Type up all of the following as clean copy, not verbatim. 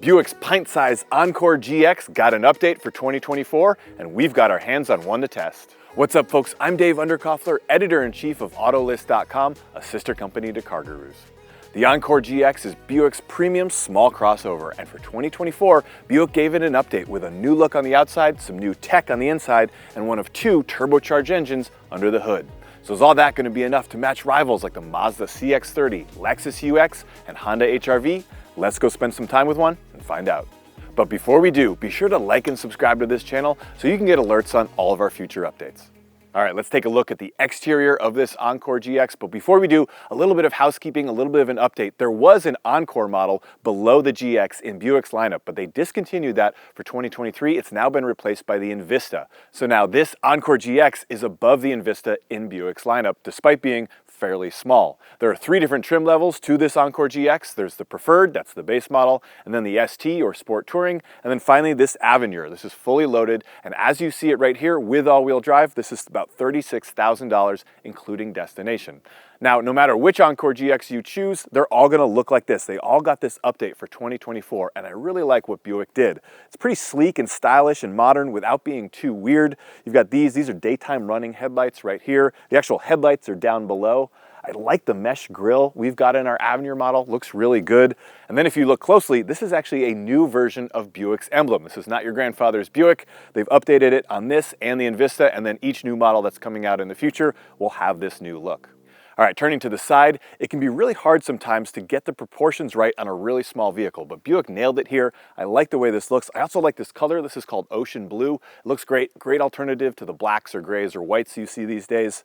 Buick's pint-sized Encore GX got an update for 2024, and we've got our hands on one to test. What's up, folks? I'm Dave Undercoffler, editor-in-chief of Autolist.com, a sister company to CarGurus. The Encore GX is Buick's premium small crossover, and for 2024, Buick gave it an update with a new look on the outside, some new tech on the inside, and one of two turbocharged engines under the hood. So is all that going to be enough to match rivals like the Mazda CX-30, Lexus UX, and Honda HR-V? Let's go spend some time with one and find out. But before we do, be sure to like and subscribe to this channel so you can get alerts on all of our future updates. All right, let's take a look at the exterior of this Encore GX. But before we do, a little bit of housekeeping, a little bit of an update. There was an Encore model below the GX in Buick's lineup, but they discontinued that for 2023. It's now been replaced by the Envista. So now this Encore GX is above the Envista in Buick's lineup, despite being fairly small. There are three different trim levels to this Encore GX. There's the Preferred, that's the base model, and then the ST or Sport Touring, and then finally this Avenir. This is fully loaded, and as you see it right here with all-wheel drive, this is about $36,000, including destination. Now, no matter which Encore GX you choose, they're all gonna look like this. They all got this update for 2024, and I really like what Buick did. It's pretty sleek and stylish and modern without being too weird. You've got these are daytime running headlights right here. The actual headlights are down below. I like the mesh grille we've got in our Avenir model, looks really good. And then if you look closely, this is actually a new version of Buick's emblem. This is not your grandfather's Buick. They've updated it on this and the Envista, and then each new model that's coming out in the future will have this new look. All right, turning to the side, it can be really hard sometimes to get the proportions right on a really small vehicle, but Buick nailed it here. I like the way this looks. I also like this color. This is called Ocean Blue. It looks great. Great alternative to the blacks or grays or whites you see these days.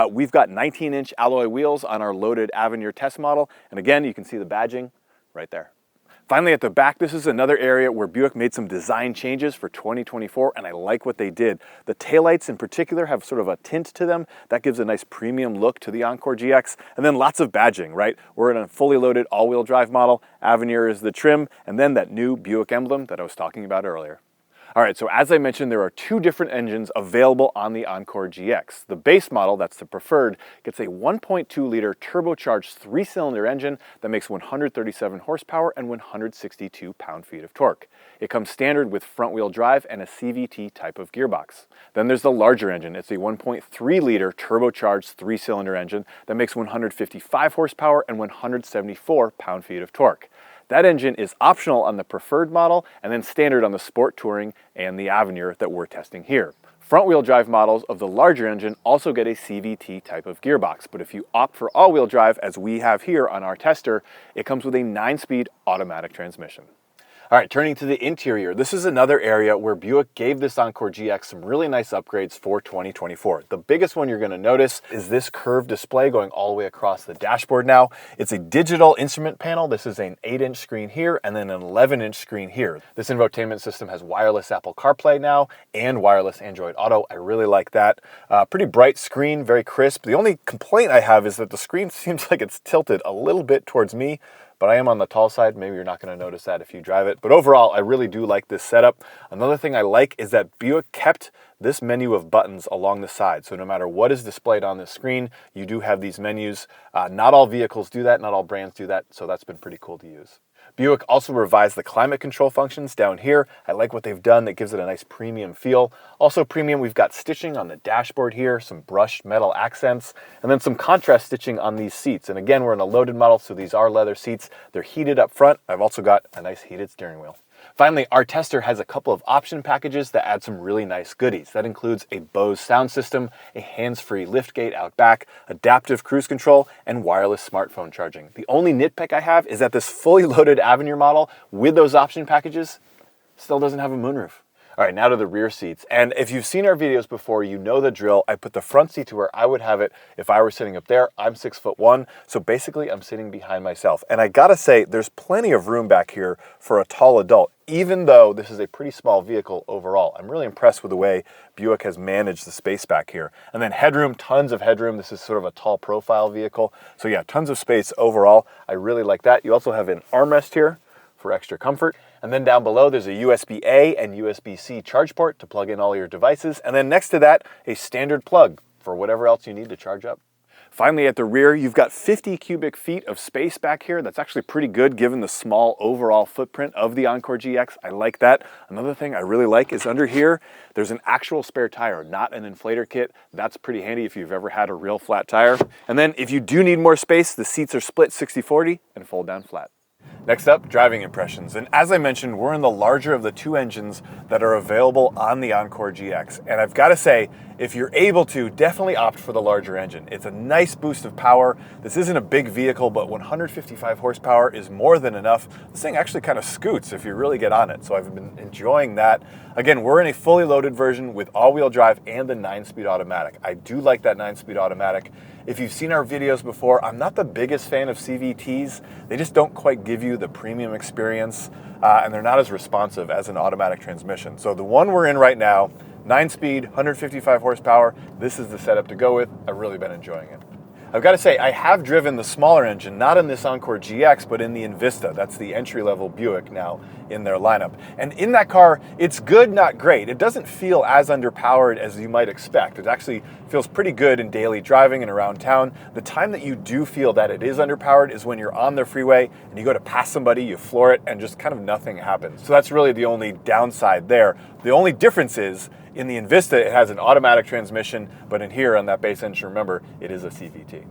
We've got 19-inch alloy wheels on our loaded Avenir test model, and again, you can see the badging right there. Finally, at the back, this is another area where Buick made some design changes for 2024, and I like what they did. The taillights in particular have sort of a tint to them. That gives a nice premium look to the Encore GX, and then lots of badging, right? We're in a fully loaded all-wheel drive model. Avenir is the trim, and then that new Buick emblem that I was talking about earlier. All right, so as I mentioned, there are two different engines available on the Encore GX. The base model, that's the Preferred, gets a 1.2-liter turbocharged three-cylinder engine that makes 137 horsepower and 162 pound-feet of torque. It comes standard with front-wheel drive and a CVT type of gearbox. Then there's the larger engine. It's a 1.3-liter turbocharged three-cylinder engine that makes 155 horsepower and 174 pound-feet of torque. That engine is optional on the Preferred model and then standard on the Sport Touring and the Avenir that we're testing here. Front-wheel drive models of the larger engine also get a CVT type of gearbox, but if you opt for all-wheel drive, as we have here on our tester, it comes with a 9-speed automatic transmission. All right, turning to the interior, this is another area where Buick gave this Encore GX some really nice upgrades for 2024. The biggest one you're going to notice is this curved display going all the way across the dashboard now. It's a digital instrument panel. This is an 8-inch screen here and then an 11-inch screen here. This infotainment system has wireless Apple CarPlay now and wireless Android Auto. I really like that. Pretty bright screen, very crisp. The only complaint I have is that the screen seems like it's tilted a little bit towards me, but I am on the tall side. Maybe you're not going to notice that if you drive it. But overall, I really do like this setup. Another thing I like is that Buick kept this menu of buttons along the side. So no matter what is displayed on the screen, you do have these menus. Not all vehicles do that. Not all brands do that. So that's been pretty cool to use. Buick also revised the climate control functions down here. I like what they've done. That gives it a nice premium feel. Also premium, we've got stitching on the dashboard here, some brushed metal accents, and then some contrast stitching on these seats. And again, we're in a loaded model, so these are leather seats. They're heated up front. I've also got a nice heated steering wheel. Finally, our tester has a couple of option packages that add some really nice goodies. That includes a Bose sound system, a hands-free liftgate out back, adaptive cruise control, and wireless smartphone charging. The only nitpick I have is that this fully loaded Avenir model with those option packages still doesn't have a moonroof. All right, now to the rear seats. And if you've seen our videos before, you know the drill. I put the front seat to where I would have it if I were sitting up there. I'm 6'1", so basically I'm sitting behind myself. And I gotta say, there's plenty of room back here for a tall adult, even though this is a pretty small vehicle overall. I'm really impressed with the way Buick has managed the space back here. And then headroom, tons of headroom. This is sort of a tall profile vehicle. So yeah, tons of space overall. I really like that. You also have an armrest here for extra comfort. And then down below, there's a USB-A and USB-C charge port to plug in all your devices. And then next to that, a standard plug for whatever else you need to charge up. Finally, at the rear, you've got 50 cubic feet of space back here. That's actually pretty good given the small overall footprint of the Encore GX. I like that. Another thing I really like is under here, there's an actual spare tire, not an inflator kit. That's pretty handy if you've ever had a real flat tire. And then if you do need more space, the seats are split 60-40 and fold down flat. Next up, driving impressions. And as I mentioned, we're in the larger of the two engines that are available on the Encore GX. And I've got to say, if you're able to, definitely opt for the larger engine. It's a nice boost of power. This isn't a big vehicle, but 155 horsepower is more than enough. This thing actually kind of scoots if you really get on it. So I've been enjoying that. Again, we're in a fully loaded version with all-wheel drive and the 9-speed automatic. I do like that 9-speed automatic. If you've seen our videos before, I'm not the biggest fan of CVTs. They just don't quite give you the premium experience, and they're not as responsive as an automatic transmission. So the one we're in right now, 9-speed, 155 horsepower, this is the setup to go with. I've really been enjoying it. I've got to say, I have driven the smaller engine, not in this Encore GX, but in the Invista. That's the entry-level Buick now in their lineup. And in that car, it's good, not great. It doesn't feel as underpowered as you might expect. It actually feels pretty good in daily driving and around town. The time that you do feel that it is underpowered is when you're on the freeway and you go to pass somebody, you floor it, and just kind of nothing happens. So that's really the only downside there. The only difference is, in the Invista, it has an automatic transmission, but in here on that base engine, remember, it is a CVT.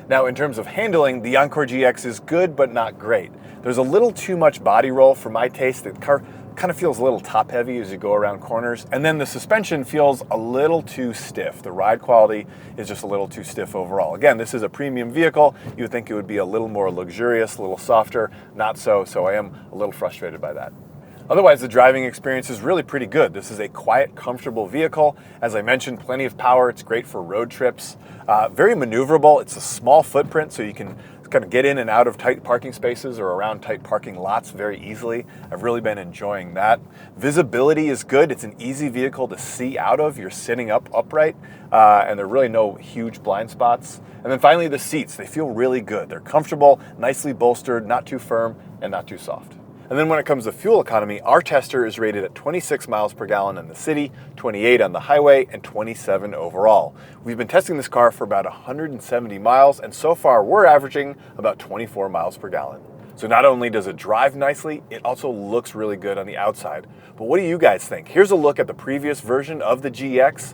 Now, in terms of handling, the Encore GX is good, but not great. There's a little too much body roll for my taste. The car kind of feels a little top heavy as you go around corners. And then the suspension feels a little too stiff. The ride quality is just a little too stiff overall. Again, this is a premium vehicle. You would think it would be a little more luxurious, a little softer. Not so, so I am a little frustrated by that. Otherwise, the driving experience is really pretty good. This is a quiet, comfortable vehicle. As I mentioned, plenty of power. It's great for road trips. Very maneuverable. It's a small footprint, so you can kind of get in and out of tight parking spaces or around tight parking lots very easily. I've really been enjoying that. Visibility is good. It's an easy vehicle to see out of. You're sitting up upright, and there are really no huge blind spots. And then finally, the seats. They feel really good. They're comfortable, nicely bolstered, not too firm, and not too soft. And then when it comes to fuel economy, our tester is rated at 26 miles per gallon in the city, 28 on the highway, and 27 overall. We've been testing this car for about 170 miles, and so far we're averaging about 24 miles per gallon. So not only does it drive nicely, it also looks really good on the outside. But what do you guys think? Here's a look at the previous version of the GX,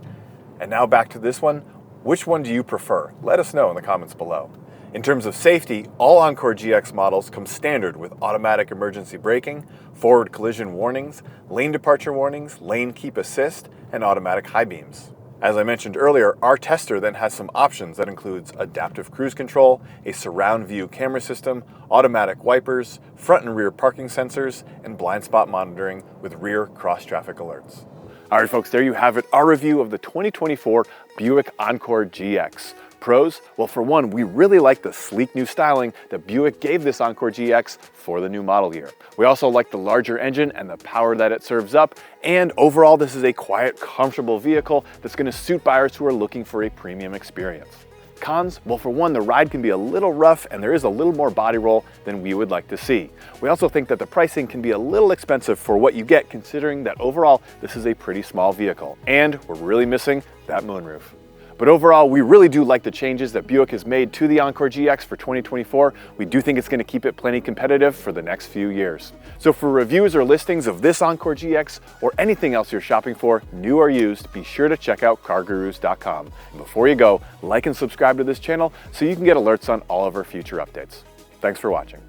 and now back to this one. Which one do you prefer? Let us know in the comments below. In terms of safety, all Encore GX models come standard with automatic emergency braking, forward collision warnings, lane departure warnings, lane keep assist, and automatic high beams. As I mentioned earlier, our tester then has some options that includes adaptive cruise control, a surround view camera system, automatic wipers, front and rear parking sensors, and blind spot monitoring with rear cross traffic alerts. All right, folks, there you have it, our review of the 2024 Buick Encore GX. Pros? Well, for one, we really like the sleek new styling that Buick gave this Encore GX for the new model year. We also like the larger engine and the power that it serves up, and overall this is a quiet, comfortable vehicle that's going to suit buyers who are looking for a premium experience. Cons? Well, for one, the ride can be a little rough and there is a little more body roll than we would like to see. We also think that the pricing can be a little expensive for what you get, considering that overall this is a pretty small vehicle, and we're really missing that moonroof. But overall, we really do like the changes that Buick has made to the Encore GX for 2024. We do think it's going to keep it plenty competitive for the next few years. So for reviews or listings of this Encore GX or anything else you're shopping for, new or used, be sure to check out CarGurus.com. And before you go, like and subscribe to this channel so you can get alerts on all of our future updates. Thanks for watching.